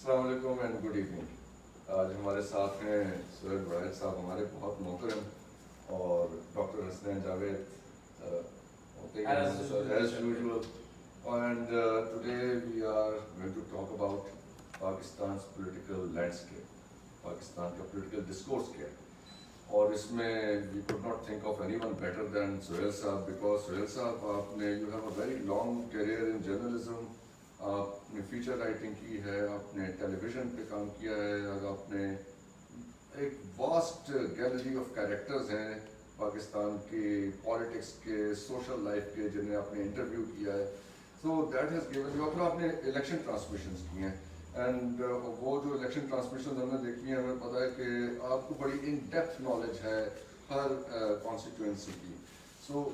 السلام علیکم and good evening. آج ہمارے ساتھ ہیں سہیل وحید صاحب, ہمارے بہت محترم, اور doctor Hasnain Javed as usual. And today we are going to talk about Pakistan's political landscape, Pakistan کا political discourse کیا ہے. اور اس میں we could not think of anyone better than Sohail صاحب, because سہیل صاحب آپ نے you have a very long career in journalism. آپ نے فیچر رائٹنگ کی ہے, آپ نے ٹیلی ویژن پہ کام کیا ہے, اور آپ نے ایک واسٹ گیلری آف کیریکٹرز ہیں پاکستان کی پالیٹکس کے, سوشل لائف کے, جنہیں آپ نے انٹرویو کیا ہے. So that has given you. اپنا آپ نے الیکشن ٹرانسمیشنز کی ہیں, اینڈ وہ جو الیکشن ٹرانسمیشنز ہم نے دیکھی ہیں, ہمیں پتہ ہے کہ آپ کو بڑی ان ڈیپتھ نالج ہے ہر کانسٹیٹوئنسی کی. So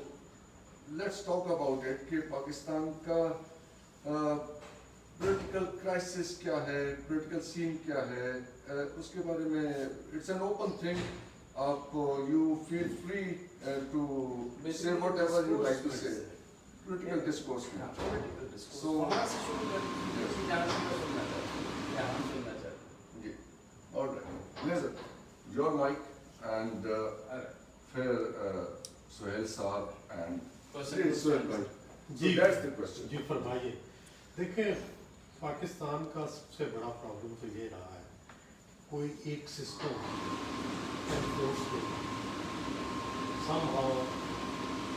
let's talk about it کہ پاکستان کا پولیٹیکل کرائسس کیا ہے, پولیٹیکل سین کیا ہے, اس کے بارے میں اٹس این اوپن تھنگ. آپ you feel free to say whatever you like to say political discourse میں. سو جی آلرائٹ, یور مائک اینڈ پھر سہیل صاحب اینڈ سہیل بھائی. جی دیٹس دی کوسچن. جی فرمائیے. دیکھیں, پاکستان کا سب سے بڑا پرابلم تو یہ رہا ہے, کوئی ایک سسٹم انفورس نہیں. سم ہاؤ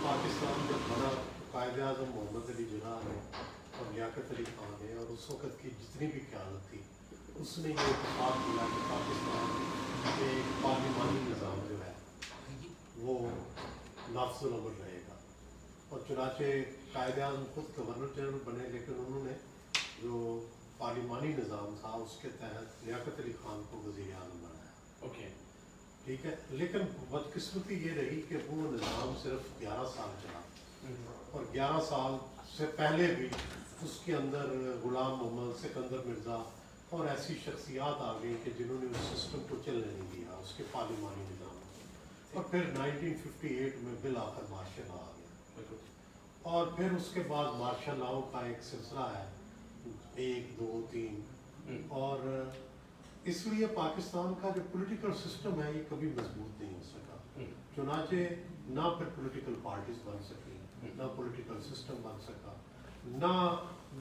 پاکستان جب بنا تو قائد اعظم محمد علی جناح نے اور لیاقت علی خان نے اور اس وقت کی جتنی بھی قیادت تھی, اس نے یہ اتفاق کیا کہ پاکستان کے پارلیمانی نظام جو ہے وہ نافذ العمل رہے گا. اور چنانچہ قائد اعظم خود گورنر جنرل بنے, لیکن انہوں نے جو پارلیمانی نظام تھا اس کے تحت لیاقت علی خان کو وزیر اعظم بنایا. اوکے ٹھیک ہے, لیکن بدقسمتی یہ رہی کہ وہ نظام صرف 11 سال چلا, اور 11 سال سے پہلے بھی اس کے اندر غلام محمد, سکندر مرزا اور ایسی شخصیات آ گئی کہ جنہوں نے اس سسٹم کو چلنے نہیں دیا, اس کے پارلیمانی نظام. اور پھر 1958 میں بالآخر مارشل لا آ گیا, اور پھر اس کے بعد مارشل لاؤ کا ایک سلسلہ ہے, 1 2 3, اور اس لیے پاکستان کا جو پولیٹیکل سسٹم ہے یہ کبھی مضبوط نہیں ہو سکا. چنانچہ نہ پھر پولیٹیکل پارٹیز بن سکی, نہ پولیٹیکل سسٹم بن سکا, نہ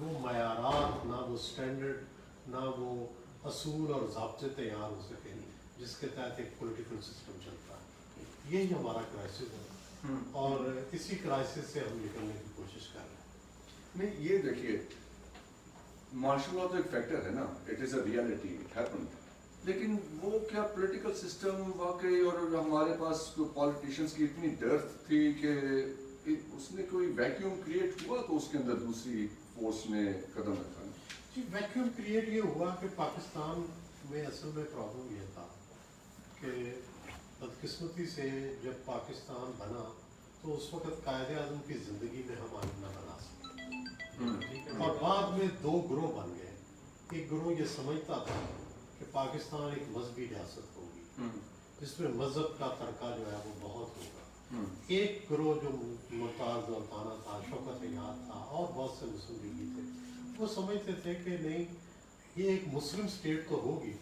وہ معیارات, نہ وہ اسٹینڈرڈ, نہ وہ اصول اور ضابطے تیار ہو سکے جس کے تحت ایک پولیٹیکل سسٹم چلتا ہے. یہی ہمارا کرائسس ہے, اور اسی کرائسس سے ہم نکلنے کی کوشش کر رہے ہیں. نہیں, یہ دیکھیے, مارشل لا تو ایک فیکٹر ہے نا, it is a reality, it happened, لیکن وہ کیا پولیٹیکل سسٹم واقعی, اور ہمارے پاس پالیٹیشینس کی اتنی ڈیپتھ تھی کہ اس نے کوئی ویکیوم کریٹ ہوا تو اس کے اندر دوسری فورس نے قدم رکھا. جی ویکیوم کریٹ یہ ہوا کہ پاکستان میں اصل میں پرابلم یہ تھا کہ بدقسمتی سے جب پاکستان بنا تو اس وقت قائد اعظم کی زندگی میں ہم آئین نہ بنا سکے, اور بعد میں 2 گروہ بن گئے. ایک گروہ یہ سمجھتا تھا کہ پاکستان ایک مذہبی ریاست ہوگی جس میں مذہب کا ترکہ جو ہے وہ بہت ہوگا. ایک گروہ جو ممتاز دولتانہ تھا, شوکت حیات تھا, اور بہت سے مسلم لیگی تھے, وہ سمجھتے تھے کہ نہیں, یہ ایک مسلم اسٹیٹ تو ہوگی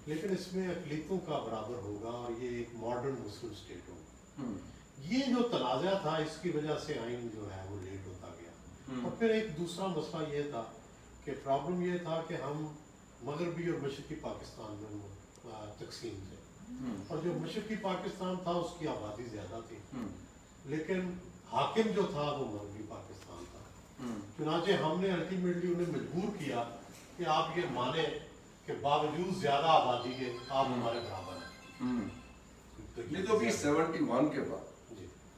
لیکن اس میں اقلیتوں کا برابر ہوگا, اور یہ ایک ماڈرن مسلم اسٹیٹ ہوگی. یہ جو تنازع تھا اس کی وجہ سے آئین جو ہے وہ لیٹ ہوتا گیا. اور پھر ایک دوسرا مسئلہ یہ تھا کہ پرابلم یہ تھا کہ ہم مغربی اور مشرقی پاکستان میں تقسیم تھے, اور جو مشرقی پاکستان تھا اس کی آبادی زیادہ تھی, لیکن حاکم جو تھا وہ مغربی پاکستان تھا. چنانچہ ہم نے الٹیمیٹلی انہیں مجبور کیا کہ آپ یہ مانیں کہ باوجود زیادہ آبادی کے آپ ہمارے برابر ہیں. یہ تو بھی 71 کے بعد,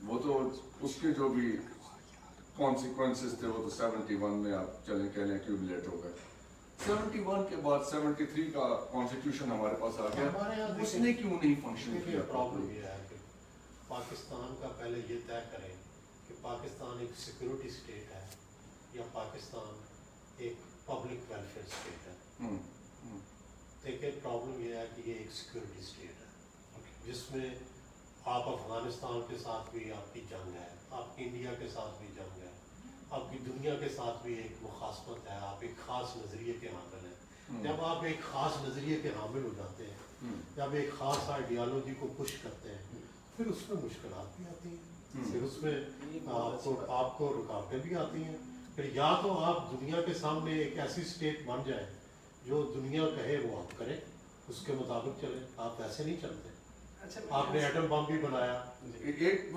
وہ تو اس کے جو بھی کانسیکوینسز تھے وہ تو 71 میں آپ چلیں کہہ لیں ایکیومولیٹ ہو گئے. 71 کے بعد 73 کا کانسٹیٹیوشن ہمارے پاس آ گیا, اس نے کیوں نہیں فنکشن کیا؟ پرابلم یہ ہے کہ پاکستان کا پہلے یہ طے کریں کہ پاکستان ایک سیکورٹی اسٹیٹ ہے یا پاکستان ایک پبلک ویلفیئر اسٹیٹ ہے. دیکھیں, پرابلم یہ ہے کہ یہ ایک سیکورٹی اسٹیٹ ہے جس میں آپ افغانستان کے ساتھ بھی آپ کی جنگ ہے, آپ انڈیا کے ساتھ بھی جنگ ہے, آپ کی دنیا کے ساتھ بھی ایک مخاصمت ہے, آپ ایک خاص نظریے کے حامل ہیں. جب آپ ایک خاص نظریے کے حامل ہو جاتے ہیں، جب ایک خاص آئیڈیالوجی کو پش کرتے ہیں، پھر اس میں مشکلات بھی آتی ہیں، پھر اس میں آپ کو رکاوٹیں بھی آتی ہیں. پھر یا تو آپ دنیا کے سامنے ایک ایسی اسٹیٹ بن جائیں جو دنیا کہے وہ آپ کریں، اس کے مطابق چلیں. آپ ایسے نہیں چلتے. آپ نے ایٹم بم بھی بنایا. ایک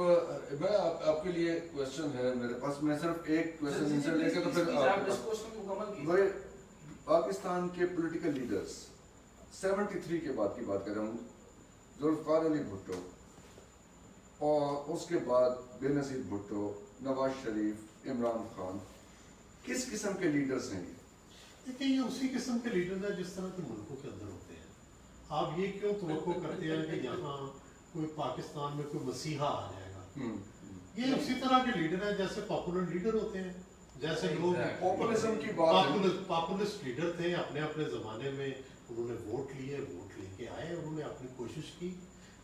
میں آپ کے لیے کوشچن ہے میرے پاس، میں صرف ایک کوشچن ان سے لے کے تو پھر پاکستان کے پولیٹیکل لیڈرز 73 کے بعد کی بات کر رہا ہوں، ذوالفقار علی بھٹو اور اس کے بعد بے نظیر بھٹو، نواز شریف، عمران خان، کس قسم کے لیڈرز ہیں یہ؟ دیکھیں یہ اسی قسم کے لیڈر ہیں جس طرح کے ملکوں کے اندر ہوتے ہیں. آپ یہ کیوں توقع کرتے ہیں کہ یہاں کوئی پاکستان میں کوئی مسیحا آ جائے گا؟ یہ اسی طرح کے لیڈر ہیں جیسے پاپولر لیڈر ہوتے ہیں، جیسے لوگ پاپولزم کی بات، پاپولسٹ لیڈر تھے اپنے اپنے زمانے میں، انہوں نے ووٹ لیے، ووٹ لے کے آئے، انہوں نے اپنی کوشش کی.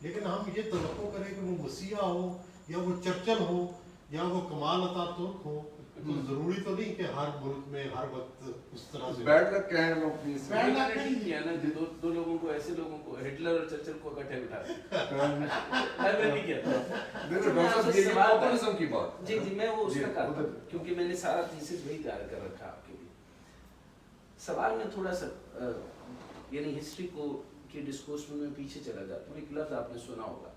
لیکن ہم یہ توقع کریں کہ وہ مسیحا ہو یا وہ چرچل ہو یا وہ کمال اتا ترک ہو، تو ضروری تو نہیں کہ ہر ملک میں ہر وقت اس طرح سے بیڈ لک کہیں ہم اپنی سے. بیڈ لک نہیں کیا نا جو دو لوگوں کو، ایسے لوگوں کو ہٹلر اور چرچل کو اکٹھے بٹھا پاپولزم کی بات. جی میں وہ اس کا کہا کیونکہ میں نے سارا تھیسس وہی تیار کر رکھا آپ کے لیے. سوال میں تھوڑا سا یعنی ہسٹری کو کی ڈسکورس میں پیچھے چلا جاتا ہوں. ایک لفظ آپ نے سنا ہوگا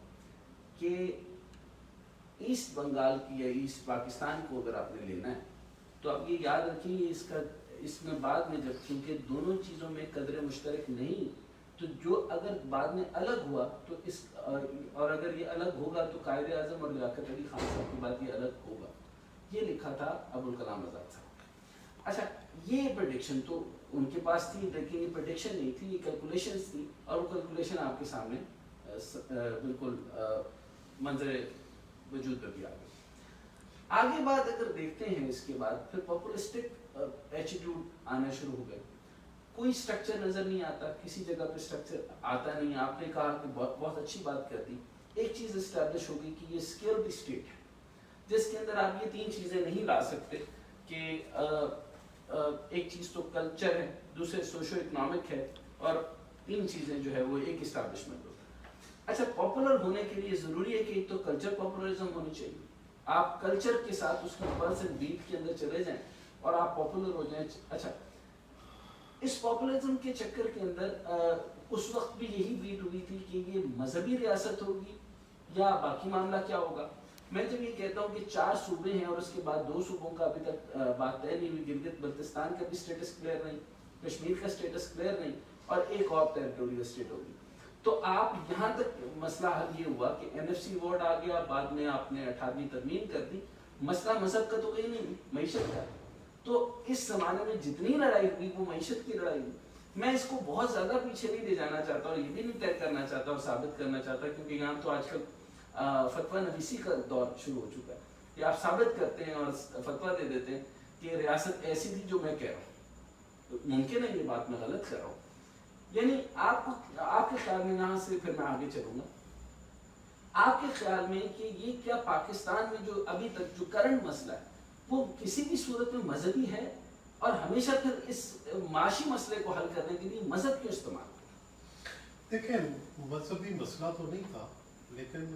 کہ ایسٹ بنگال کی یا ایسٹ پاکستان کو اگر آپ نے لینا ہے تو آپ یہ یاد رکھیں اس میں بعد میں جب کیونکہ دونوں چیزوں میں قدر مشترک نہیں، تو جو اگر بعد میں الگ ہوا تو اس اور اگر یہ الگ ہوگا تو قائد اعظم اور لیاقت علی خان صاحب کی بات یہ الگ ہوگا. یہ لکھا تھا ابوالکلام آزاد صاحب. اچھا یہ پریڈکشن تو ان کے پاس تھی، لیکن یہ پریڈکشن نہیں تھی، یہ کیلکولیشنز تھی، اور وہ کیلکولیشن آپ کے سامنے بالکل منظر وجود میں بھی آ گئی. آگے بات اگر دیکھتے ہیں اس کے بعد پھر پاپولسٹک ایٹیٹیوڈ آنا شروع ہو گئے. کوئی سٹرکچر نظر نہیں آتا، کسی جگہ پہ سٹرکچر آتا نہیں. آپ نے کہا کہ بہت اچھی بات کر دی. ایک چیز اسٹیبلش ہو گئی کہ یہ سیکیورٹی اسٹیٹ ہے جس کے اندر آپ یہ تین چیزیں نہیں لا سکتے کہ ایک چیز تو کلچر ہے، دوسرے سوشو اکنامک ہے، اور تین چیزیں جو ہے وہ ایک اسٹیبلشمنٹ ہوتا ہے. اچھا پاپولر ہونے کے لیے ضروری ہے کہ ایک تو کلچر پاپولرزم ہونی چاہیے. آپ کلچر کے ساتھ اس کا پلس اینڈ بیٹ کے اندر چلے جائیں اور آپ پاپولر ہو جائیں. اچھا اس پاپولرزم کے چکر کے اندر اس وقت بھی یہی بیٹ ہوئی تھی کہ یہ مذہبی ریاست ہوگی یا باقی معاملہ کیا ہوگا. میں جب یہ کہتا ہوں کہ 4 صوبے ہیں اور اس کے بعد 2 صوبوں کا ابھی تک بات طے نہیں ہوئی، گلگت بلتستان کا بھی اسٹیٹس کلیئر نہیں، کشمیر کا اسٹیٹس کلیئر نہیں، اور ایک اور ٹیریٹوریل اسٹیٹ ہوگی. تو آپ یہاں تک مسئلہ حل یہ ہوا کہ NFC وارڈ آ گیا، بعد میں آپ نے 18ویں ترمیم کر دی. مسئلہ مذہب کا تو کہیں نہیں، معیشت کا. تو اس زمانے میں جتنی لڑائی ہوئی وہ معیشت کی لڑائی ہوئی. میں اس کو بہت زیادہ پیچھے نہیں لے جانا چاہتا اور یہ بھی نہیں طے کرنا چاہتا اور ثابت کرنا چاہتا، کیونکہ یہاں تو آج کل فتویٰ نویسی کا دور شروع ہو چکا ہے کہ آپ ثابت کرتے ہیں اور فتویٰ دے دیتے ہیں کہ ریاست ایسی تھی جو میں کہہ رہا ہوں. ممکن ہے یہ بات میں غلط کر رہا ہوں. یعنی آپ کے خیال میں، یہاں سے پھر میں آگے چلوں گا، آپ کے خیال میں کہ یہ کیا پاکستان میں جو ابھی تک جو کرنٹ مسئلہ ہے وہ کسی بھی صورت میں مذہبی ہے، اور ہمیشہ پھر اس معاشی مسئلے کو حل کرنے کے لیے مذہب کیوں استعمال کریں؟ دیکھیں مذہبی مسئلہ تو نہیں تھا، لیکن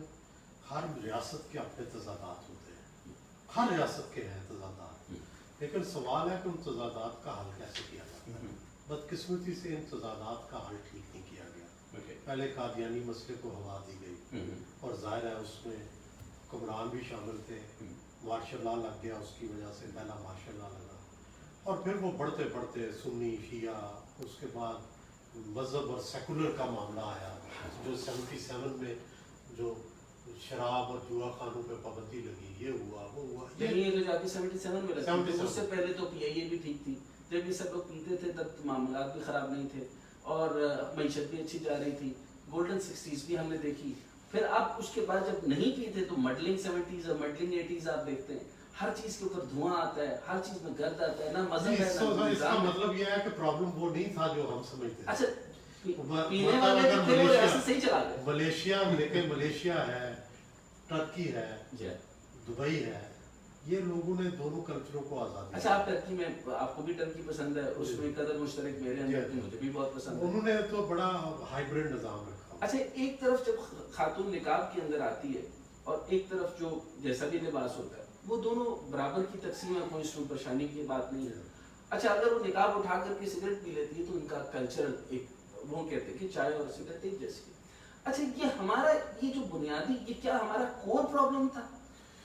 ہر ریاست کے اپنے تضادات ہوتے ہیں، ہر ریاست کے ہیں تضادات. لیکن سوال ہے کہ ان تضادات کا حل کیسے کیا جاتا ہے. بدقسمتی سے ان تضادات کا حل ٹھیک نہیں کیا گیا. پہلے قادیانی مسئلے کو ہوا دی گئی اور ظاہر ہے اس میں حکمران بھی شامل تھے. مارشل لا لگ گیا، اس کی وجہ سے پہلا مارشل لا لگا، اور پھر وہ بڑھتے بڑھتے سنی شیعہ، اس کے بعد مذہب اور سیکولر کا معاملہ آیا جو 77 میں جو شراب اور جوا خانوں پہ پابندی لگی، یہ ہوا وہ ہوا. یہ تو جا کے 77 میں لگی تھی. اس سے پہلے تو PIA بھی ٹھیک تھی. جب یہ سب لوگ پیتے تھے تب معاملات بھی خراب نہیں تھے اور معیشت بھی اچھی جا رہی تھی. گولڈن 60s بھی ہم نے دیکھی. پھر اب اس کے بعد جب نہیں پیتے تو مڈلنگ 70s اور مڈلنگ 80s آپ دیکھتے ہیں، ہر چیز کے اوپر دھواں آتا ہے، ہر چیز میں گرد آتا ہے، نہ مذہب ہے نہ اس کا مطلب یہ ہے کہ پرابلم وہ نہیں تھا جو ہم سمجھتے ہیں. اچھا پینے والے تھے وہ ریاست صحیح چلا گئے. ملیشیا لیکن ملیشیا ہے، ٹرکی ہے، دبئی ہے، یہ لوگوں نے دونوں کلچروں کو آزادی اچھا آپ ترکی میں آپ کو بھی ترکی پسند ہے اس میں قدر مشترک میرے اندر بھی مجھے بھی بہت پسند ہے. انہوں نے تو بڑا ہائیبرڈ نظام رکھا. اچھا ایک طرف جب خاتون نقاب کے اندر آتی ہے اور ایک طرف جو جیسا بھی لباس ہوتا ہے وہ دونوں برابر کی تقسیم ہے, کوئی اس میں پریشانی کی بات نہیں ہے. اچھا اگر وہ نقاب اٹھا کر کے سگریٹ پی لیتی ہے تو ان کا کلچر ایک وہ کہتے ہیں کہ چائے اور سگریٹ ایک جیسی. اچھا یہ ہمارا یہ جو بنیادی یہ کیا ہمارا کور پرابلم تھا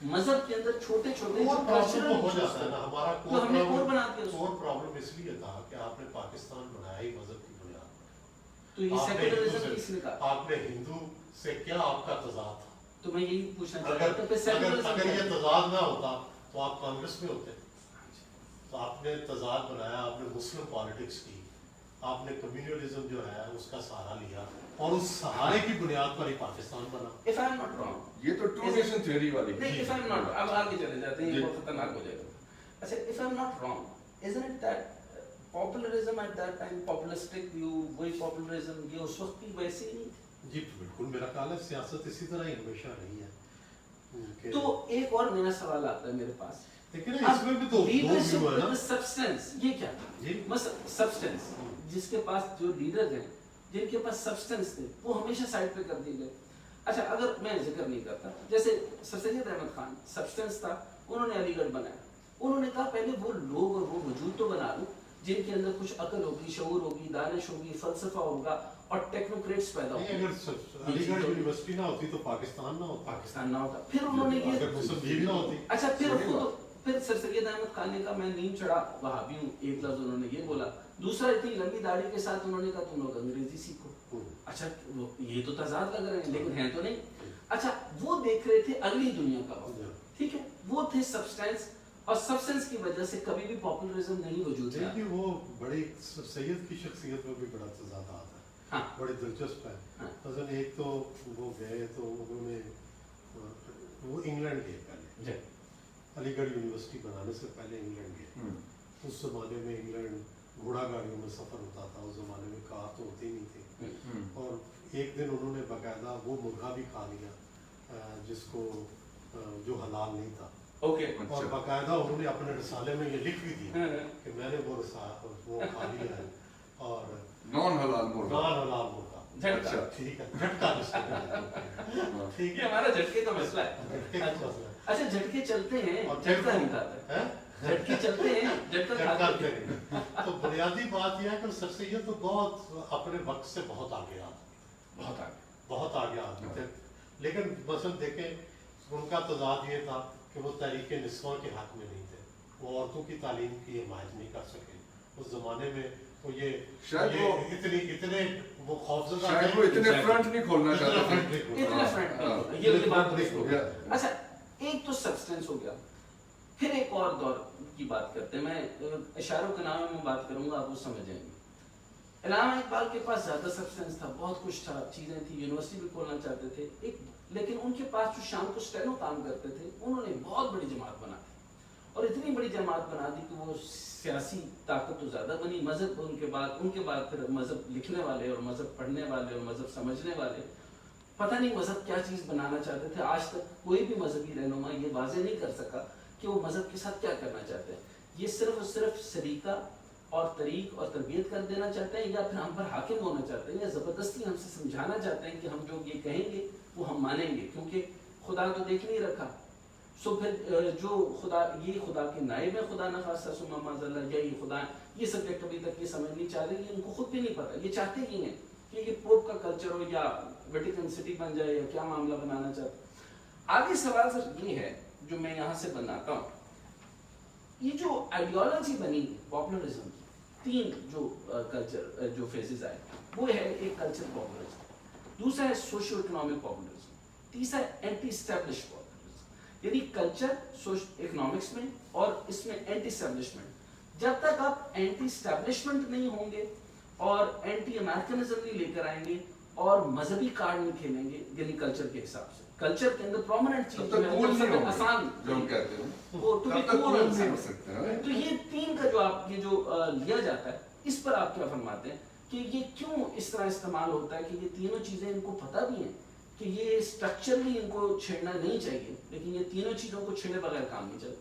مذہب کے اندر چھوٹے چھوٹے ہو جاتا ہے نا ہمارا تو ہم نے کور بنا دیا اس کو. کور پرابلم اس لیے تھا کہ آپ نے پاکستان بنایا ہی مذہب کی بنیاد پر. تو یہ سیکولرزم کس نے کہا؟ آپ نے ہندو سے کیا آپ کا تضاد تھا؟ تو میں یہی پوچھنا چاہتا ہوں کہ اگر یہ تضاد نہ ہوتا تو آپ کانگریس میں ہوتے. تو آپ نے تضاد بنایا, آپ نے مسلم پالیٹکس کی, آپ نے کمیونلزم جو ہے اس کا سہارا لیا اور اس سہارے کی بنیاد پر ہی پاکستان بنا. If I'm not wrong, یہ تو ٹو نیشن تھیوری والی. نہیں, if I'm not, اب آگے چلے جاتے ہیں, یہ بہت خطرناک ہو جائے گا. اچھا if I'm not wrong, isn't it that populism at that time, populistic view, وہی populism یہ اس وقت بھی ویسے ہی نہیں تھے؟ جی بالکل میرا خیال ہے سیاست اسی طرح ہی ہمیشہ رہی ہے. تو ایک اور نیا سوال آتا ہے میرے پاس, لیکن اس میں بھی تو لیڈرشپ ود سبسٹنس یہ کیا تھا؟ جی سبسٹنس جس کے پاس جو لیڈر ہیں جن کے پاس سبسٹنس تھے وہ ہمیشہ سائڈ پہ کر دیے گئے. اچھا اگر میں ذکر نہیں کرتا جیسے سر سید احمد خان سبسٹنس تھا, انہوں نے علی گڑھ بنایا, انہوں نے کہا پہلے وہ لوگ اور وہ وجود تو بنا لوں جن کے اندر کچھ عقل ہوگی, شعور ہوگی, دانش ہوگی, فلسفہ ہوگا اور ٹیکنوکریٹس پیدا ہوں. اگر علی گڑھ یونیورسٹی نہ ہوتی تو پاکستان نہ ہوتا. پاکستان نہ ہوتا. پھر انہوں نے یہ اچھا پھر سر سید احمد خان نے کہا میں نیم چڑھا وہابی ہوں, ایک لفظ انہوں نے یہ بولا. دوسرا اتنی لمبی داڑھی کے ساتھ انہوں نے کہا تم لوگ انگریزی سیکھو. اچھا یہ تو تضاد لگ رہے ہیں لیکن ہیں تو نہیں. اچھا وہ دیکھ رہے تھے اگلی دنیا کا وقت, ٹھیک ہے, وہ تھے سبسٹینس, اور سبسٹینس کی وجہ سے کبھی بھی پاپولرزم نہیں وجود میں آیا. وہ بڑی سید کی شخصیت میں بھی بڑا تضاد آتا ہے, بڑے دلچسپ ہے. مثلا ایک تو وہ گئے تو انہوں نے وہ انگلینڈ گئے پہلے, علی گڑھ یونیورسٹی بنانے سے پہلے انگلینڈ گئے. اس زمانے میں انگلینڈ گھوڑا گاڑیوں میں سفر ہوتا تھا, اس زمانے میں کار تو ہوتی نہیں تھی. اور ایک دن انہوں نے باقاعدہ وہ مرغا بھی کھا لیا جس کو جو حلال نہیں تھا. اور باقاعدہ انہوں نے اپنے رسالے میں یہ لکھ بھی دیا کہ میں نے وہ کھا لیا ہے اور نان حلال مرغا. اچھا ٹھیک ہے, جھٹکا جس کو ٹھیک ہے, ہمارا جھٹکے کا مسئلہ ہے. اچھا جھٹکے چلتے ہیں, جھٹکا نہیں کھاتا ہے. جھٹکے چلتے ہیں, جھٹکا کھاتے ہیں. تو بنیادی بات یہ ہے کہ سر سید تو بہت اپنے وقت سے بہت آگے آتے, بہت آگے آتے تھے. لیکن مثلا دیکھیں ان کا تضاد یہ تھا کہ وہ تحریک نسواں کے حق میں نہیں تھے, وہ عورتوں کی تعلیم کی حمایت نہیں کر سکے. اس زمانے میں تو یہ اتنے وہ خوفزدہ شاید وہ اتنے فرنٹ نہیں کھولنا چاہتے تھے. اچھا ایک تو سبسٹینس ہو گیا. پھر ایک اور دور کی بات کرتے ہیں, میں اشاروں کے نام میں بات کروں گا, آپ وہ سمجھ جائیں گے. علامہ اقبال کے پاس زیادہ سبسٹینس تھا, بہت کچھ تھا, چیزیں تھیں, یونیورسٹی بھی کھولنا چاہتے تھے ایک, لیکن ان کے پاس جو شام کو اسٹینو کام کرتے تھے انہوں نے بہت بڑی جماعت بنا دی, اور اتنی بڑی جماعت بنا دی کہ وہ سیاسی طاقت تو زیادہ بنی. مذہب ان کے بعد پھر مذہب لکھنے والے اور مذہب پڑھنے والے اور مذہب سمجھنے والے پتہ نہیں مذہب کیا چیز بنانا چاہتے تھے. آج تک کوئی بھی مذہبی رہنما یہ واضح نہیں کر سکا کہ وہ مذہب کے ساتھ کیا کرنا چاہتے ہیں. یہ صرف اور صرف سلیقہ اور طریق اور تربیت کر دینا چاہتے ہیں, یا پھر ہم پر حاکم ہونا چاہتے ہیں, یا زبردستی ہم سے سمجھانا چاہتے ہیں کہ ہم جو یہ کہیں گے وہ ہم مانیں گے, کیونکہ خدا تو دیکھ نہیں رکھا. سو پھر جو خدا, یہ خدا کے نائب ہے, خدا نخواستہ ثم معاذ اللہ, یا یہ خدا, یہ سبجیکٹ ابھی تک یہ سمجھ نہیں چاہ رہے, ان کو خود بھی نہیں پتا, یہ چاہتے ہی ہیں کہ یہ پوپ کا کلچر ہو یا ویٹیکن سٹی بن جائے, یا کیا معاملہ بنانا چاہتے. آگے سوال سر یہ ہے جو میں یہاں سے بناتا ہوں, یہ جو آئیڈیالوجی بنی پاپولرزم کی, تین جو کلچر جو فیزز آئے, وہ ہے ایک کلچر پاپولرزم, دوسرا ہے سوشو اکنامک پاپولرزم, تیسرا ہے اینٹی اسٹیبلش پاپولرزم. یعنی کلچر سوشل اکنامکس میں اور اس میں اینٹی اسٹیبلشمنٹ. جب تک آپ اینٹی اسٹیبلشمنٹ نہیں ہوں گے اور اینٹی امریکنزم نہیں لے کر آئیں گے اور مذہبی کارڈ نہیں کھیلیں گے, یعنی کلچر کے حساب سے, کلچر کے اندر پرومیننٹ چیز آسان جو ہم کہتے ہیں تو یہ تین کا جو آپ یہ جو لیا جاتا ہے, اس پر آپ کیا فرماتے ہیں کہ یہ کیوں اس طرح استعمال ہوتا ہے کہ یہ تینوں چیزیں ان کو پتہ بھی ہیں کہ یہ اسٹرکچرلی ان کو چھیڑنا نہیں چاہیے, لیکن یہ تینوں چیزوں کو چھیڑے بغیر کام نہیں چلتا.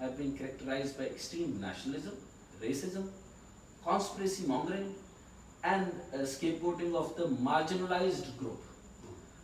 have been characterized by extreme nationalism, racism, conspiracy mongering and scapegoating of the marginalized group.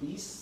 20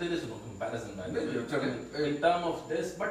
there is no comparison by the way in term of this, but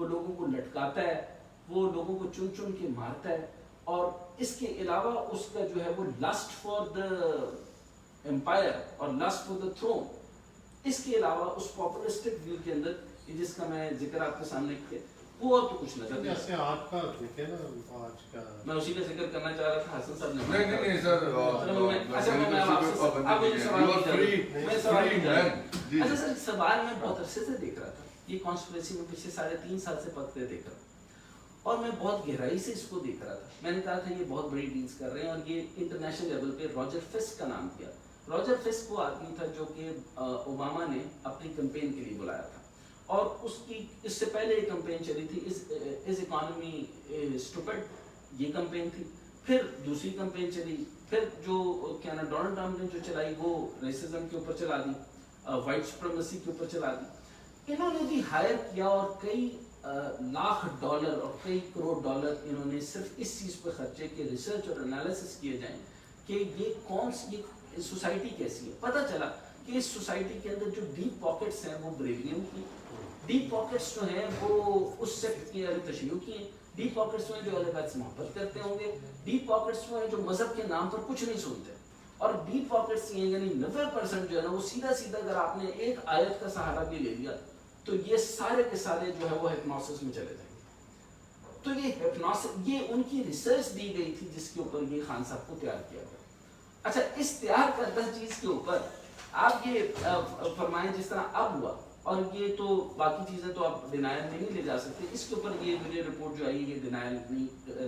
وہ لوگوں کو لٹکاتا ہے, وہ لوگوں کو چن چن کے مارتا ہے, اور اس کے علاوہ اس کا جو ہے وہ لسٹ فار دا امپائر اور لسٹ فار دا تھرون, اس کے علاوہ اس پاپولسٹک ویو کے اندر جس کا میں ذکر آپ کے سامنے کیا, وہ اور تو کچھ نظر نہیں. جیسے آج کا دیکھیں نا, آج کا میں اسی کا ذکر کرنا چاہ رہا تھا, حسن صاحب نے نہیں سر, اچھا سر, سوال میں بہت عرصے سے دیکھ رہا تھا, یہ کانسپریسی میں پچھلے 3.5 سال سے پکتے دیکھ رہا ہوں, اور میں بہت گہرائی سے اس کو دیکھ رہا تھا. میں نے کہا تھا یہ بہت بڑی ڈیلز کر رہے ہیں, اور یہ انٹرنیشنل لیول پہ راجر فسک کا نام کیا. راجر فسک وہ آدمی تھا جو کہ اوباما نے اپنی کمپین کے لیے بلایا تھا, اور اس کی اس سے پہلے ایک کمپین چلی تھی از اکانومی اسٹوپڈ, یہ کمپین تھی. پھر دوسری کمپین چلی, پھر جو کیا نا ڈونلڈ ٹرمپ نے جو چلائی وہ ریسزم کے اوپر چلا دی, وائٹ سپریمیسی کے اوپر چلا دی. انہوں نے بھی ہائر کیا, اور کئی لاکھ ڈالر اور کئی کروڑ ڈالر انہوں نے صرف اس چیز پہ خرچے کہ ریسرچ اور انالیسس کیے جائیں کہ یہ کون سی سوسائٹی کیسی ہے. پتہ چلا کہ اس سوسائٹی کے اندر جو ڈیپ پاکٹس ہیں وہ بریلین کی, ڈیپ پاکٹس جو ہیں وہ اس سیکٹ کی تشیع کی ہیں, ڈیپ پاکٹس میں جو اہل بیت سے محبت کرتے ہوں گے, ڈیپ پاکٹس میں جو مذہب کے نام پر کچھ نہیں سنتے, اور ڈیپ پاکٹس یہ یعنی 90% جو ہے نا وہ سیدھا سیدھا اگر آپ نے ایک آیت کا سہارا بھی لے لیا تو یہ سارے کے سارے جو ہے وہ ہپنوسس میں چلے جائیں گے. تو یہ ہپنوسس, یہ ان کی ریسرچ دی گئی تھی جس کے اوپر یہ خان صاحب کو تیار کیا گیا. اچھا, اس تیار کردہ چیز کے اوپر آپ یہ فرمائیں جس طرح اب ہوا, اور یہ تو باقی چیزیں تو آپ ڈینائل میں نہیں لے جا سکتے, اس کے اوپر یہ میری رپورٹ جو آئی یہ ڈینائل نہیں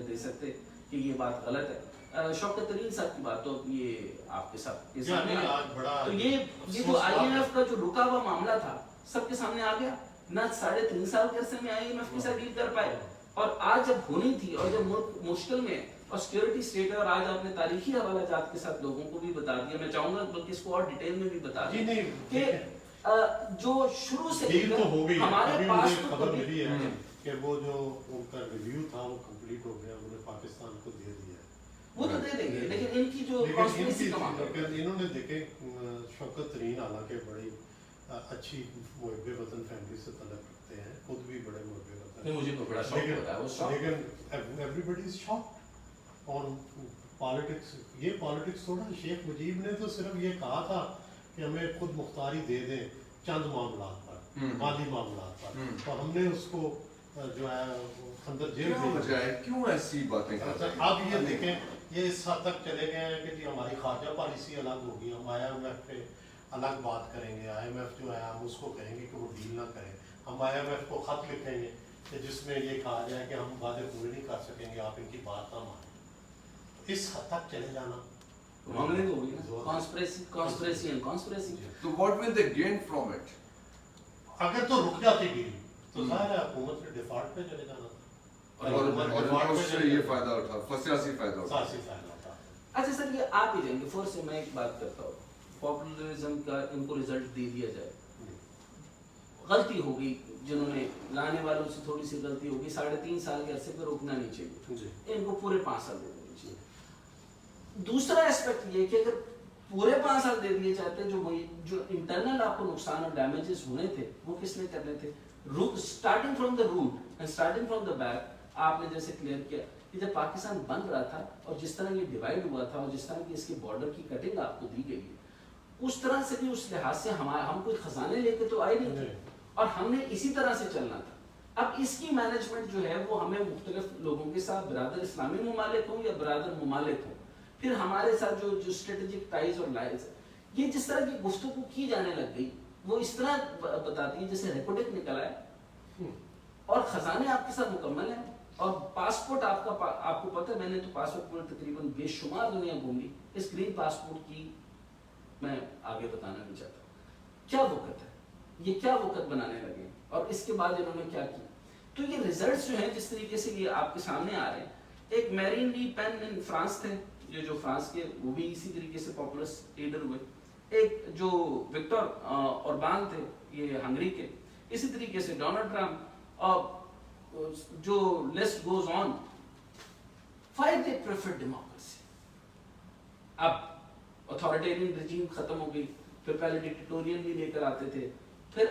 دے سکتے کہ یہ بات غلط ہے. شوکت ترین صاحب کی بات تو یہ آپ کے ساتھ تو یہ جو آئی ایم ایف کا جو رکا ہوا معاملہ تھا سب کے سامنے آ گیا. نہ 3.5 سال کے عرصے میں آئی ایم ایف کے ساتھ ڈیل کر پائے, اور آج جب ہونی تھی اور جب ملک مشکل میں اور سیکورٹی اسٹیٹ ہے, اور آج آپ نے تاریخی حوالہ جات کے ساتھ لوگوں کو بھی بتا دیا. میں چاہوں گا بلکہ اس کو اور ڈیٹیل میں بھی بتا دیں کہ جو شروع سے ڈیل تو ہو گئی, ہمارے پاس خبر ملی ہے کہ وہ جو ان کا ریویو تھا وہ کمپلیٹ ہو گیا, انہوں نے پاکستان کو دے دیا. وہ تو دے دیں گے, لیکن ان کی جو کانسپریسی کا معاملہ, انہوں نے دیکھے شوکت ترین حالانکہ بڑی اچھی محب وطن فیملی سے تعلق رکھتے ہیں, خود بھی بڑے محب وطن ہیں, مجھے تو بڑا شوق ہوتا ہے وہ شوق, لیکن everybody is shocked on politics. یہ پالیٹکس تھوڑا, شیخ مجیب نے تو صرف یہ کہا تھا کہ ہمیں خود مختاری دے دیں چند معاملات پر, مالی معاملات پر, تو ہم نے اس کو جو ہے اندر جیل بھیجا. کیوں ایسی باتیں کرتے ہیں؟ آپ یہ دیکھیں, یہ اس حد تک چلے گئے ہیں کہ جی ہماری خارجہ پالیسی الگ ہوگی, ہم آئی ایم ایف پہ الگ بات کریں گے. آئی ایم ایف جو ہے ہم اس کو کہیں گے کہ وہ ڈیل نہ کریں, ہم آئی ایم ایف کو خط لکھیں گے کہ جس میں یہ کہا جائے کہ ہم وعدے پورے نہیں کر سکیں گے, آپ ان کی بات نہ مانیں. اس حد تک چلے جانا معاملے تو ہوگی نا, کانسپریسی اینڈ کانسپریسی. تو what will they gain from it? اگر تو رک جاتی ڈیل تو ظاہر ہے حکومت نے ڈیفالٹ پہ چلے جانا تھا, اور اس سے یہ فائدہ اٹھا, سیاسی فائدہ اٹھا. سیاسی فائدہ ہوتا. اچھا سر, یہ آپ ہی جائیں گے فور سے میں ایک بات کرتا ہوں, پاپولرزم کا ان کو رزلٹ دے دیا جائے, غلطی ہوگی جنہوں نے لانے والوں سے تھوڑی سی غلطی ہوگی, 3.5 سال کے عرصے پہ روکنا نہیں چاہیے, ان کو پورے 5 سال دے دینے چاہیے. دوسرا اسپیکٹ یہ کہ اگر پورے 5 سال دے دیے جاتے, جو انٹرنل آپ کو نقصان اور ڈیمیجز ہونے تھے وہ کس نے کرنے تھے, starting from the root and starting from the back. آپ نے جیسے کلیئر کیا کہ جب پاکستان بن رہا تھا اور جس طرح یہ ڈیوائڈ ہوا تھا اور جس طرح کی اس کے بارڈر کی کٹنگ آپ کو دی گئی ہے, اس طرح سے بھی اس لحاظ سے ہم کوئی خزانے لے کے تو آئے نہیں تھے, اور ہم نے اسی طرح سے چلنا تھا. اب اس کی مینجمنٹ جو ہے وہ ہمیں مختلف لوگوں کے ساتھ, برادر اسلامی ممالک ہوں یا برادر ممالک ہوں, پھر ہمارے ساتھ جو اسٹریٹجک ٹائز اور لائز, یہ جس طرح کی گفتگو کی جانے لگ گئی وہ اس طرح بتاتی ہے جیسے ریپوٹک نکل آئے اور خزانے آپ کے ساتھ مکمل ہیں, اور پاسپورٹ آپ کو پتہ ہے, میں نے تو پاسپورٹ پورے تقریباً بے شمار دنیا گھوم لی, اس گرین پاسپورٹ کی میں آگے بتانا نہیں چاہتا. کیا وقت ہے, یہ کیا وقت بنانے لگے, اور اس کے بعد انہوں نے کیا کیا. تو یہ ریزلٹس جو ہیں جس طریقے سے یہ آپ کے سامنے آ رہے ہیں, ایک میرین لی پین فرانس تھے, یہ جو فرانس کے وہ بھی اسی طریقے سے پاپولر لیڈر ہوئے. ایک جو وکٹر اوربان تھے یہ ہنگری کے, اسی طریقے سے ڈونلڈ ٹرمپ, اور جو list goes on. Why they prefer democracy? اب اتھارٹیرین رجیم ختم ہو گئی, پھر پہلے ڈکٹیٹورین بھی لے کر آتے تھے, پھر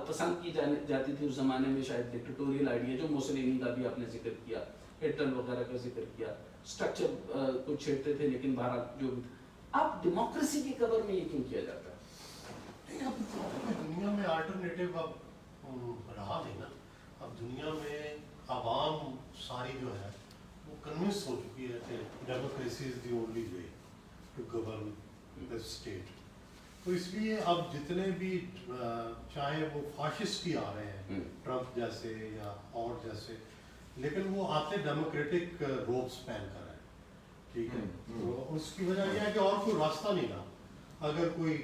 پسند کی جاتی تھی اس زمانے میں شاید ڈکٹیٹوریل آئیڈیا جو موسولینی کا بھی آپ نے ذکر کیا, ہٹلر وغیرہ کا ذکر کیا, اسٹرکچر کو چھیڑتے تھے لیکن بہرحال جو بھی اب ڈیموکریسی کے کور میں یہ کیوں کیا جاتا ہے؟ دنیا میں آلٹرنیٹیو اب رہا نہیں نا. اب دنیا میں عوام ساری جو ہے وہ کنونس ہو چکی ہے کہ democracy is the only way to govern the state. تو اس لیے اب جتنے بھی چاہے وہ فاشسٹ ہی آ رہے ہیں, ٹرمپ جیسے یا اور جیسے, لیکن وہ آتے ڈیموکریٹک روبس پہن کر ہیں, ٹھیک ہے. تو اس کی وجہ یہ ہے کہ اور کوئی راستہ نہیں رہا. اگر کوئی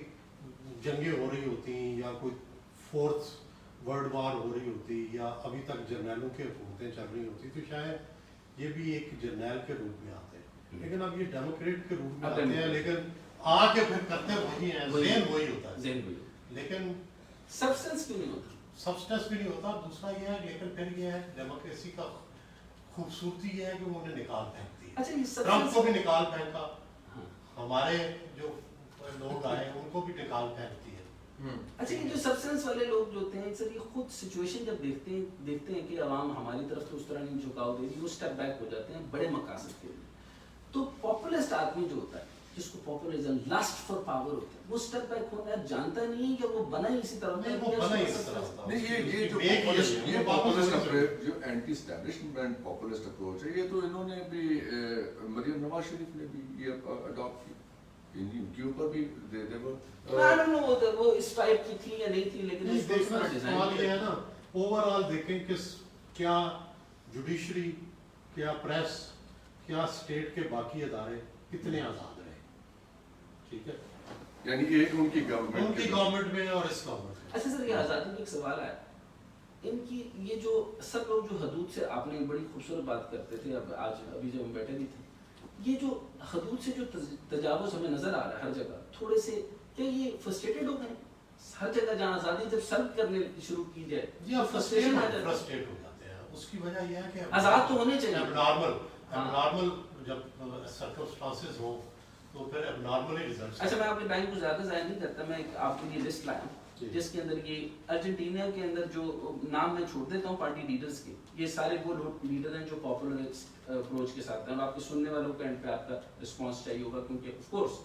جنگیں ہو رہی ہوتی یا کوئی 4th ورلڈ وار ہو رہی ہوتی یا ابھی تک جرنیلوں کی حکومتیں چل رہی ہوتی تو شاید یہ بھی ایک جرنیل کے روپ میں آتے ہیں. لیکن اب یہ ڈیموکریٹ کے روپ میں آتے ہیں, لیکن آ کے پھر کرتے وہی ہیں, ذہن وہی ہوتا ہے, لیکن سبسٹنس کیوں نہیں ہوتا؟ سبسٹنس بھی نہیں ہوتا. دوسرا یہ ہے, لیکن پھر یہ ہے ڈیموکریسی کا خوبصورتی یہ ہے کہ وہ انہیں نکال پھینکتی ہے. اچھا یہ ٹرمپ کو بھی نکال پھینکا, ہمارے جو لوگ آئے ان کو بھی نکال پھینکتی ہے. اچھا یہ جو سبسٹنس والے لوگ جو ہوتے ہیں سر, یہ خود سچویشن جب دیکھتے ہیں کہ عوام ہماری طرف تو اس طرح نہیں جھکاؤ دے رہی, وہ اسٹیپ بیک ہو جاتے ہیں بڑے مقاصد کے لیے. تو پاپولسٹ آدمی جو ہوتا ہے, جس کو پاپولزم لاسٹ فار پاور ہوتا ہے, وہ اسٹیپ بیک ہونا ہے, جانتا نہیں کہ وہ بنا ہی اسی طرح نہیں, وہ بنا ہی اس طرح ہوتا ہے. نہیں یہ جو اینٹی اسٹیبلشمنٹ پاپولسٹ اپروچ ہے, یہ تو انہوں نے بھی مریم نواز شریف نے بھی یہ اڈاپٹ کی, ان کے اوپر بھی وہ اس ٹائپ کی تھی یا نہیں تھی, لیکن سوال یہ ہے نا اوور آل دیکھیں کہ کیا جوڈیشری, کیا پریس, کیا اسٹیٹ کے باقی ادارے کتنے آزاد رہے, ٹھیک ہے, یعنی ایک ان کی گورنمنٹ میں اور اس گورنمنٹ میں. اچھا سر, یہ آزادی میں ایک سوال ہے, ان کی یہ جو سب لوگ جو حدود سے, آپ نے بڑی خوبصورت بات کرتے تھے, اب آج ابھی جب ہم بیٹھے بھی تھے, یہ جو حدود سے جو تجاوز ہمیں نظر آ رہا ہے ہر جگہ, تھوڑے سے کیا یہ فرسٹریٹڈ ہو گئے ہر جگہ جہاں آزادی جب سرو کرنے شروع کی جائے, جی آپ فرسٹریشن فرسٹریٹ ہو جاتے ہیں. اس کی وجہ یہ ہے کہ آزاد تو ہونے چاہیے, نارمل جب سرکمسٹانسز ہوں تو پھر اب نارمل ہی ریزلٹس. اچھا میں آپ کے ٹائم کو زیادہ ضائع نہیں کرتا, میں آپ کے لیے لسٹ لایا ہوں جس کے اندر یہ ارجنٹینا کے اندر جو نام میں چھوڑ دیتا ہوں پارٹی لیڈرز کے, یہ سارے وہ لیڈر ہیں جو پاپولر اپروچ کے ساتھ ہیں, اور آپ کے سننے والوں کا اینڈ پہ آپ کا رسپانس چاہیے ہوگا, کیونکہ آف کورس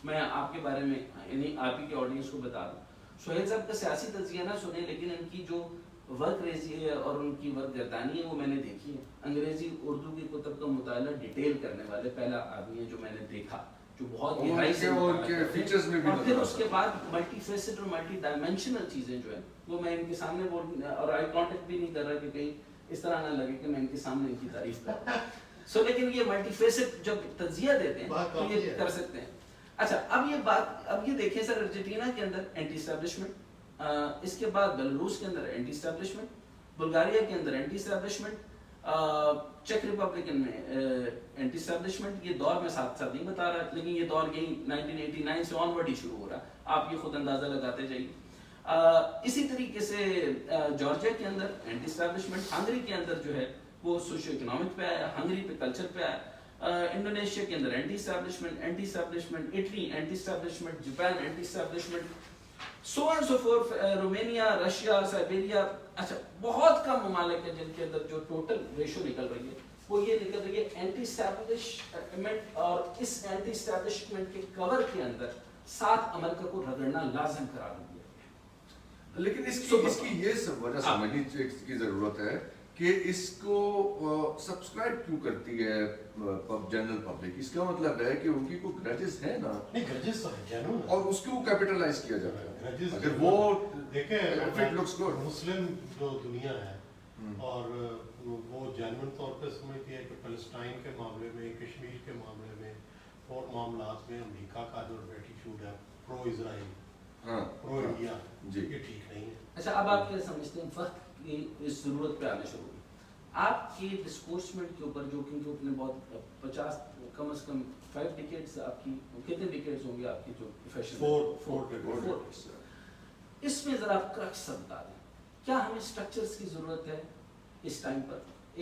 میں آپ کے بارے میں یعنی آپ ہی کے آڈینس کو بتا دوں. سہیل صاحب کا سیاسی تجزیہ نہ سنیں, لیکن ان کی جو ورک ریزی ہے اور ان کی ورک گردانی ہے وہ میں نے دیکھی ہے. انگریزی اردو کی کتب کا مطالعہ ڈیٹیل کرنے والے پہلا آدمی ہے جو میں نے دیکھا, جو بہت گہرائی سے, اور پھر اس کے بعد ملٹی فیسڈ اور ملٹی ڈائمینشنل چیزیں جو ہیں وہ میں ان کے سامنے بول, اور آئی کانٹیکٹ بھی نہیں کر رہا کہ کہیں اس طرح نہ لگے کہ میں ان کے سامنے ان کی تعریف کر رہا ہوں. لیکن یہ ملٹی فیسڈ جب تجزیہ دیتے ہیں تو یہ کر سکتے ہیں. اچھا اب یہ بات, اب یہ دیکھیں سر, ارجنٹینا کے اندر اینٹی اسٹیبلشمنٹ, اس کے بعد بیلاروس کے اندر اینٹی اسٹیبلشمنٹ, بلغاریہ کے اندر اینٹی اسٹیبلشمنٹ, چیک ریپبلکن میں اینٹی اسٹیبلشمنٹ. یہ دور میں ساتھ ساتھ نہیں بتا رہا, لیکن یہ دور یہی 1989 سے آن ورڈ ہی شروع ہو رہا, آپ یہ خود اندازہ لگاتے جائیے. اسی طریقے سے جارجیا کے اندر اینٹی اسٹیبلشمنٹ, ہنگری کے اندر جو ہے وہ سوشو اکنامک پہ آیا, ہنگری پہ کلچر پہ آیا, انڈونیشیا کے اندر anti establishment, Italy anti establishment, Japan anti establishment, so and so forth, Romania, Russia, Siberia. اچھا بہت کم ممالک ہیں جن کے اندر جو ٹوٹل ریشو نکل رہی ہے وہ یہ نکل رہی ہے اینٹی اسٹیبلشمنٹ, اور اس اینٹی اسٹیبلشمنٹ کے کور کے اندر ساتھ امریکہ کو رگڑنا لازم قرار دیا. لیکن اس کی یہ سب وجہ سمجھنے کی ضرورت ہے کہ اس کو سبسکرائب کیوں کرتی ہے جنرل پبلک. اس کا مطلب ہے کہ ان کی کوئی گرجز ہے نا, اور اس کو کیپٹلائز کیا جاتا ہے. اگر وہ دیکھیں مسلم جو دنیا ہے اور وہ جینوئن طور پہ سمجھتی ہے کہ فلسطین کے معاملے میں, کشمیر کے معاملے میں اور معاملات میں امریکہ کا جو ایٹیٹیوڈ ہے پرو اسرائیل, پرو انڈیا, یہ ٹھیک نہیں ہے. اچھا اب آپ کیا سمجھتے ہیں وقت کی اس ضرورت پہ آنے شروع ہوئی آپ کی ڈسکورسمنٹ کے اوپر, جو کیونکہ آپ نے بہت 50 کم از کم 5 ڈیکیڈز, آپ کی کتنے ڈیکیڈز ہوں گے آپ کی جو پروفیشن؟ 4 اس میں ذرا آپ کرکس بتا دیں, کیا ہمیں اسٹرکچرز کی ضرورت ہے اس ٹائم پر,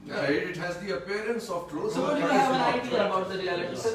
It has the appearance of truth. So what do but you it's have an not idea truth. about the reality? Yeah. Sir,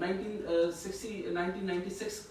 1996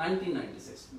1996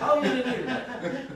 How you revealed that?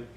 MP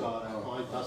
5, 10,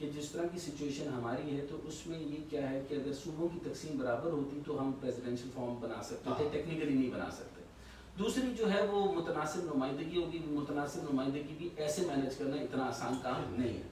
کہ جس طرح کی سچویشن ہماری ہے تو اس میں یہ کیا ہے کہ اگر صوبوں کی تقسیم برابر ہوتی تو ہم پریزیڈنشل فارم بنا سکتے تھے, ٹیکنیکلی نہیں بنا سکتے. دوسری جو ہے وہ متناسب نمائندگی ہوگی, متناسب نمائندگی بھی ایسے مینیج کرنا اتنا آسان کام نہیں ہے.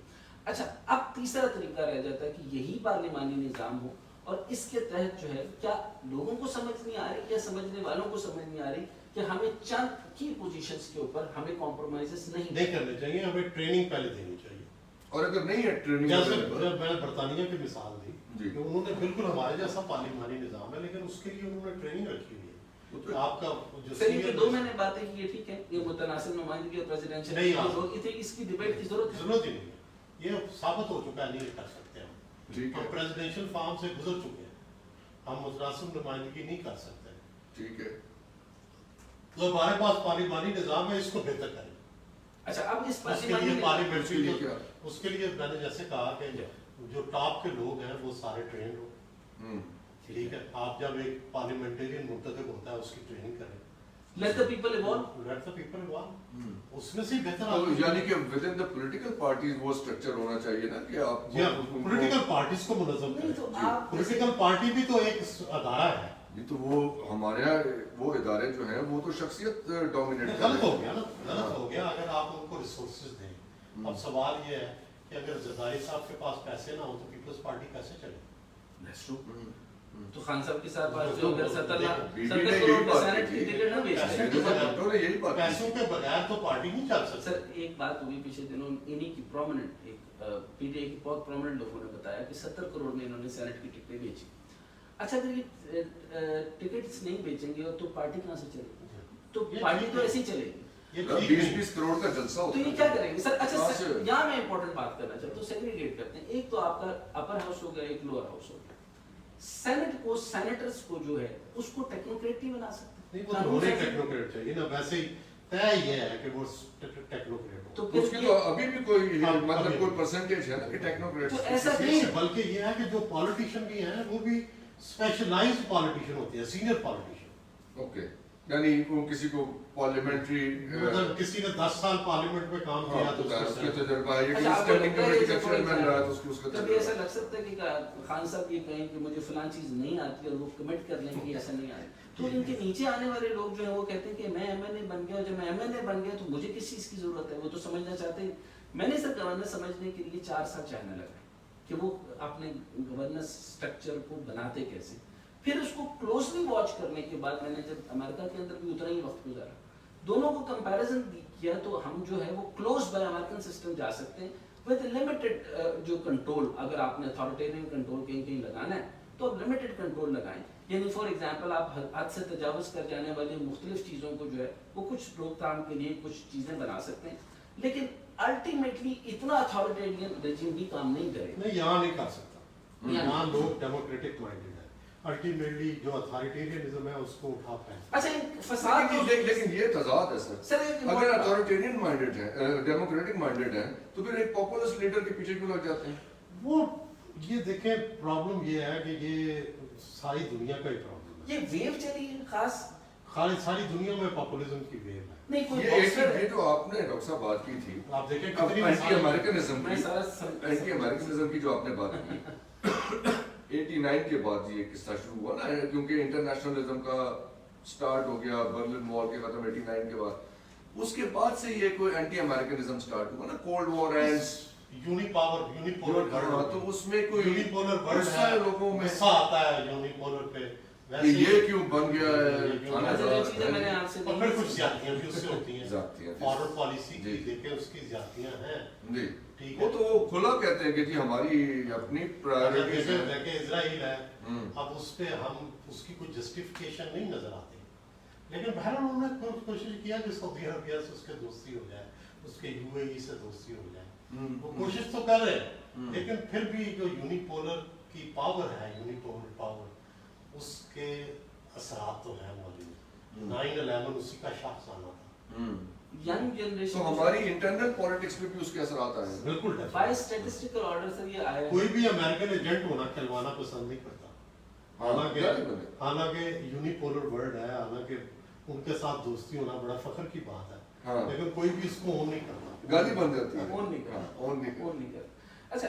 اچھا, اب تیسرا طریقہ رہ جاتا ہے کہ یہی پارلیمانی نظام ہو اور اس کے تحت جو ہے کیا لوگوں کو سمجھ نہیں آ رہی, کیا سمجھنے والوں کو سمجھ نہیں آ رہی کہ ہمیں چند کی پوزیشنز کے اوپر ہمیں کمپرومائزز نہیں کرنے چاہیے, ہمیں ٹریننگ پہلے دینی چاہیے. اور اگر نہیں ہے ٹریننگ, جیسے میں نے برطانیہ کی مثال دی جی. کہ انہوں نے بالکل ہمارے جیسا پارلیمانی نظام ہے لیکن اس کے لیے انہوں نے ٹریننگ رکھی ہوئی ہے. آپ کا جو سر دو میں نے باتیں کی, ٹھیک ہے, یہ متناسب نمائندگی اور پریزیڈنشل اس کی ڈیبیٹ کی ضرورت ہی نہیں ہے. یہ ثابت ہو چکا ہے, نہیں کر سکتے ہم. ہم پریزیڈنشیل فارم سے گزر چکے ہیں, ہم متناسب نمائندگی نہیں کر سکتے. ٹھیک ہے, تو ہمارے پاس پارلیمانی نظام ہے, اس کو بہتر کریں. اچھا, اب اس پارلیمنٹری اس کے لیے میں نے جیسے کہا کہ جو ٹاپ کے لوگ ہیں وہ سارے ٹرینڈ ہو. ٹھیک ہے, آپ جب ایک پارلیمنٹیرین منتخب ہوتا ہے اس کی ٹریننگ کریں. Let the people evolve. Let the people evolve. اس میں سے بہتر یعنی کہ with in the political parties وہ اسٹرکچر ہونا چاہیے نا کہ آپ پولیٹیکل پارٹیز کو منظم کریں. پولیٹیکل پارٹی بھی تو ایک ادارہ ہے. یہ تو وہ ہمارے یہاں وہ ادارے جو ہیں وہ تو شخصیت ڈومینیٹ غلط ہو گیا نا, غلط ہو گیا اگر آپ ان کو ریسورسز دیں. اب سوال یہ ہے کہ اگر زرداری صاحب کے پاس پیسے نہ ہوں تو پیپلز پارٹی کیسے چلے؟ تو خان صاحب کے ساتھ بات جو اگر 70 کروڑ کا سینٹ کی ٹکٹ نہ بیچتے پیسوں کے بغیر تو پارٹی نہیں چل سکتی. سر ایک بات ہوئی پچھلے دنوں انہی کی پرومیننٹ ایک پی ٹی آئی کی بہت پرومیننٹ لوگوں نے بتایا کہ 70 کروڑ میں انہوں نے سینٹ کی ٹکٹیں بیچی. اچھا, اگر یہ ٹکٹس نہیں بیچیں گے تو پارٹی کہاں سے چلے گی؟ تو پارٹی تو ایسے ہی چلے گی. 20-20 کروڑ کا جلسہ ہوتا ہے تو یہ کیا کریں گے سر؟ اچھا یہاں میں امپورٹنٹ بات کرنا چاہتا ہوں, سیگریگیٹ کرتے ہیں. ایک تو آپ کا اپر ہاؤس ہو گیا, ایک لوور ہاؤس ہو گیا. سینٹ کو, سینیٹرز کو جو ہے اس کو ٹیکنوکریٹ نہیں بنا سکتے. نہیں, وہ ٹیکنوکریٹ چاہیے نا, ویسے ہی طے یہ ہے کہ وہ ٹیکنوکریٹ ہو. تو اس کی تو ابھی بھی کوئی مطلب کوئی پرسنٹیج ہے نا کہ ٹیکنوکریٹ. تو ایسا نہیں ہے, بلکہ یہ ہے کہ جو پالیٹیشین بھی ہیں وہ بھی اسپیشلائزڈ پالیٹیشین ہوتی ہے, سینئر پالیٹیشین. اوکے, یعنی کسی کو پارلیمنٹری کسی نے 10 سال پارلیمنٹ میں کام کیا تو اس کا تجربہ ہے, یہ اسٹینڈنگ کمیٹی کا چیئرمین رہا تو اس کا کبھی ایسا لگ سکتا ہے کہ خان صاحب یہ کہیں کہ مجھے فلاں چیز نہیں آتی اور وہ کمٹ کر لیں کہ ایسا نہیں آئے, تو ان کے نیچے آنے والے لوگ جو ہیں وہ کہتے ہیں کہ میں ایم این اے بن گیا, جب میں ایم این اے بن گیا تو مجھے کس چیز کی ضرورت ہے؟ وہ تو سمجھنا چاہتے ہیں. میں نے سر گورننس سمجھنے کے لیے 4 سال چاہنے لگا کہ وہ اپنے گورننس اسٹرکچر کو بناتے کیسے. پھر اس کو کلوزلی واچ کرنے کے بعد میں نے جب امریکہ کے اندر بھی اتنا ہی وقت گزارا, دونوں کو کمپیریزن کیا تو ہم جو ہے وہ کلوز بائی امریکن سسٹم جا سکتے ہیں ود لمیٹڈ جو کنٹرول. اگر آپ نے اتھارٹیرین کنٹرول کہیں کہیں لگانا ہے تو آپ لمیٹڈ کنٹرول لگائیں. یعنی فار ایگزامپل آپ حد سے تجاوز کر جانے والی مختلف چیزوں کو جو ہے وہ کچھ روک تھام کے لیے کچھ چیزیں بنا سکتے ہیں, لیکن الٹیمیٹلی اتنا اتھارٹیرین رجیم بھی کام نہیں کرے. نہیں, یہاں نہیں کر سکتا. یہاں لوگ ڈیموکریٹک مائنڈڈ ہیں. الٹیمیٹلی جو اتھارٹیرینزم ہے اس کو اٹھا پائیں. اچھا, فساد لیکن یہ تضاد ہے سر. اگر اتھارٹیرین مائنڈڈ ہیں, ڈیموکریٹک مائنڈڈ ہیں, تو پھر ایک پاپولسٹ لیڈر کے پیچھے کیوں لگ جاتے ہیں؟ وہ یہ دیکھیں پرابلم یہ ہے کہ یہ ساری دنیا کا ہی پرابلم ہے. یہ ویو چلی ہے خاص ساری دنیا میں پاپولزم کی ویو ہے. نہیں کوئی یہ جو آپ نے ڈاکٹر صاحب بات کی تھی, آپ دیکھیں اینٹی امریکنزم کی جو آپ نے بات کی 89 کے بعد یہ قصہ شروع ہوا نا, کیونکہ انٹرنیشنلزم کا سٹارٹ ہو گیا برلن وال کے ختم 89 کے بعد. اس کے بعد سے یہ کوئی اینٹی امریکنزم سٹارٹ ہوا نا, کولڈ وار اینڈز, یونیپولر. تو اس میں کوئی یونیپولر ورڈ ہے, لوگوں میں غصہ آتا ہے یونیپولر پہ کہ یہ کیوں بن گیا ہے. پھر کچھ زیادتیاں بھی اس سے ہوتی ہیں. فارورڈ پالیسی کی دیکھیں اس کی زیادتیاں ہیں. جی, ٹھیک وہ ہے, تو وہ کھلا کہتے ہیں کہ جی ہماری اپنی پرائیورٹیز ہیں. دیکھیں اسرائیل ہے, اب اس پہ ہم اس کی کوئی جسٹیفیکیشن نہیں نظر آتی, لیکن بہرحال انہوں نے کوشش کیا کہ سعودی عربیہ سے اس کے دوستی ہو جائے, اس کے یو اے ای سے دوستی ہو جائے. وہ کوشش تو کر رہے ہیں, لیکن پھر بھی جو یونیپولر کی پاور ہے, یونیپولر پاور, اس کے اثرات تو ہیں موجود. 9/11 اسی کا شاہسانہ تھا. ینگ جنریشن, تو ہماری انٹرنل پالیٹکس میں بھی اس کے اثرات آئے ہیں. بالکل بائی اسٹیٹسٹیکل آرڈر سے یہ آیا. کوئی بھی امریکن ایجنٹ ہونا کھلوانا پسند نہیں کرتا, حالانکہ یونیپولر ورلڈ ہے, حالانکہ ان کے ساتھ دوستی ہونا بڑا فخر کی بات ہے, لیکن کوئی بھی اس کو اون نہیں کرتا. گالی بن جاتی ہے, اون نہیں کرتا. اچھا,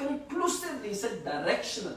conclusively said directional,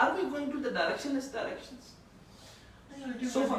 are we going to the directionless directions? so far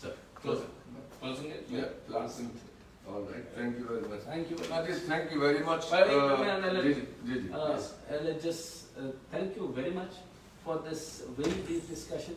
Sir, closing it? Yeah, closing. All right. Thank you very much. Thank you. Najib, thank you very much. Let's just thank you very much for this very brief discussion.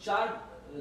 4